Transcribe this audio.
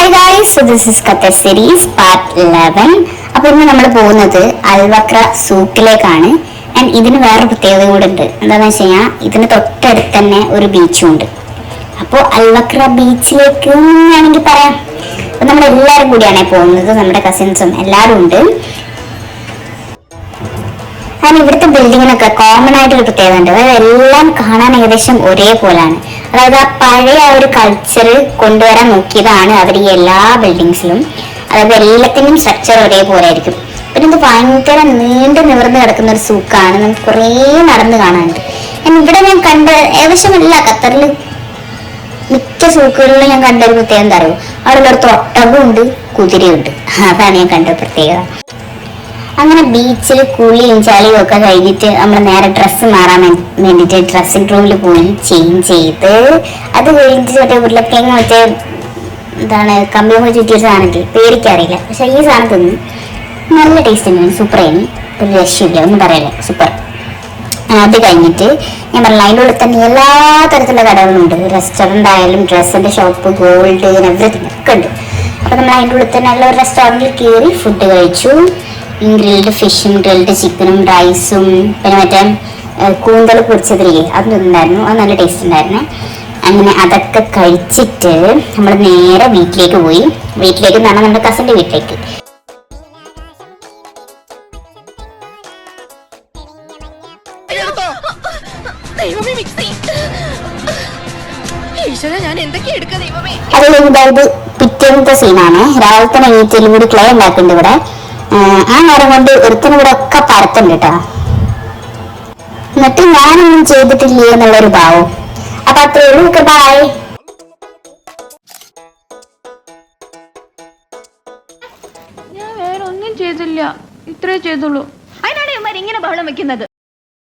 Hi guys, so this is കഥ series part 11. അപ്പോൾ ഇന്ന് നമ്മൾ പോകുന്നത് അൽവക്ര സൂക്കിലേക്കാണ്. ആൻഡ് ഇതിന് വേറെ പ്രത്യേകത കൂടെ ഉണ്ട്. എന്താണെന്ന് വെച്ച് കഴിഞ്ഞാൽ ഇതിന് തൊട്ടടുത്ത് തന്നെ ഒരു ബീച്ചും ഉണ്ട്. അപ്പോൾ അൽവക്ര ബീച്ചിലേക്ക് വേണമെങ്കിൽ പറയാം. അപ്പോൾ നമ്മൾ എല്ലാവരും കൂടിയാണ് പോകുന്നത്, നമ്മുടെ കസിൻസും എല്ലാവരും ഉണ്ട്. കാരണം ഇവിടുത്തെ ബിൽഡിങ്ങിനൊക്കെ കോമൺ ആയിട്ടൊരു പ്രത്യേകത ഉണ്ട്. അതായത് എല്ലാം കാണാൻ ഏകദേശം ഒരേപോലാണ്. അതായത് ആ പഴയ ഒരു കൾച്ചർ കൊണ്ടുവരാൻ നോക്കിയതാണ് അവർ ഈ എല്ലാ ബിൽഡിങ്സിലും. അതായത് എല്ലാത്തിനും സ്ട്രക്ചർ ഒരേപോലെ ആയിരിക്കും. പിന്നെ ഇത് ഭയങ്കര നീണ്ടു നിവർന്ന് കിടക്കുന്ന ഒരു സൂക്കാണ്. നമുക്ക് കുറേ നടന്ന് കാണാനുണ്ട്. ഇവിടെ ഞാൻ കണ്ട ഏകദേശം എല്ലാ ഖത്തറിൽ മിക്ക സൂക്കുകളിലും ഞാൻ കണ്ട ഒരു പ്രത്യേകത എന്താ അറിയോ, അവിടെ ഉള്ളടത്ത് ഒട്ടകവും ഉണ്ട്, കുതിരയുണ്ട്. അതാണ് ഞാൻ കണ്ട പ്രത്യേകത. അങ്ങനെ ബീച്ചിൽ കുളിയും ചളിയും ഒക്കെ കഴിഞ്ഞിട്ട് നമ്മൾ നേരെ ഡ്രസ്സ് മാറാൻ വേണ്ടിയിട്ട് ഡ്രസ്സിംഗ് റൂമിൽ പോയി ചേഞ്ച് ചെയ്ത് അത് കഴിഞ്ഞിട്ട് മറ്റേ ഉരുളക്കിഴങ്ങ് മറ്റേ എന്താണ് കമ്പിയൊക്കെ ചുറ്റിയൊരു സാധനത്തിൽ പേടിക്കറിയില്ല, പക്ഷെ ഈ സാധനം തിന്നു നല്ല ടേസ്റ്റ് ഉണ്ട്, സൂപ്പറായിരുന്നു, ഒരു രക്ഷയില്ല, ഒന്നും പറയല്ലേ, സൂപ്പർ. അത് കഴിഞ്ഞിട്ട് ഞാൻ പറഞ്ഞില്ല അതിൻ്റെ ഉള്ളിൽ തന്നെ എല്ലാ തരത്തിലുള്ള കടകളുണ്ട്. റെസ്റ്റോറൻ്റ് ആയാലും ഡ്രസ്സിൻ്റെ ഷോപ്പ്, ഗോൾഡ്, എവറിത്തിങ് ഒക്കെ ഉണ്ട്. അപ്പോൾ നമ്മൾ അതിൻ്റെ ഉള്ളിൽ തന്നെ ഉള്ള ഒരു റെസ്റ്റോറൻറ്റിൽ കയറി ഫുഡ് കഴിച്ചു. ഗ്രിൽഡ് ഫിഷും ഗ്രിൽഡ് ചിക്കനും റൈസും പിന്നെ മറ്റേ കൂന്തൽ പൊരിച്ചതിരികെ അതൊന്നും ഉണ്ടായിരുന്നു, അത് നല്ല ടേസ്റ്റ് ഉണ്ടായിരുന്നു. അങ്ങനെ അതൊക്കെ കഴിച്ചിട്ട് നമ്മൾ നേരെ വീട്ടിലേക്ക് പോയി. വീട്ടിലേക്ക് എന്ന് പറഞ്ഞാൽ നമ്മുടെ കസിൻ്റെ വീട്ടിലേക്ക്. അതായത് പിറ്റേന്നത്തെ സീനാണ്. രാവിലെ തന്നെ എണീറ്റലും കൂടി ക്ലേ ഉണ്ടാക്കുന്നുണ്ട് ഇവിടെ. ആ നേരം കൊണ്ട് ഒരുത്തിനും കൂടെ ഒക്കെ പരത്തുണ്ട് കേട്ടോ. എന്നിട്ട് ഞാനൊന്നും ചെയ്തിട്ടില്ലേ എന്നുള്ളൊരു ഭാവം. അപ്പൊ അത്രേ ഉള്ളൂ. ബൈ. ഞാൻ വേറെ ഒന്നും ചെയ്തില്ല, ഇത്രേ ചെയ്തുള്ളൂ. അതിനാണ് ഇവന്മാർ ഇങ്ങനെ ബഹളം വെക്കുന്നത്.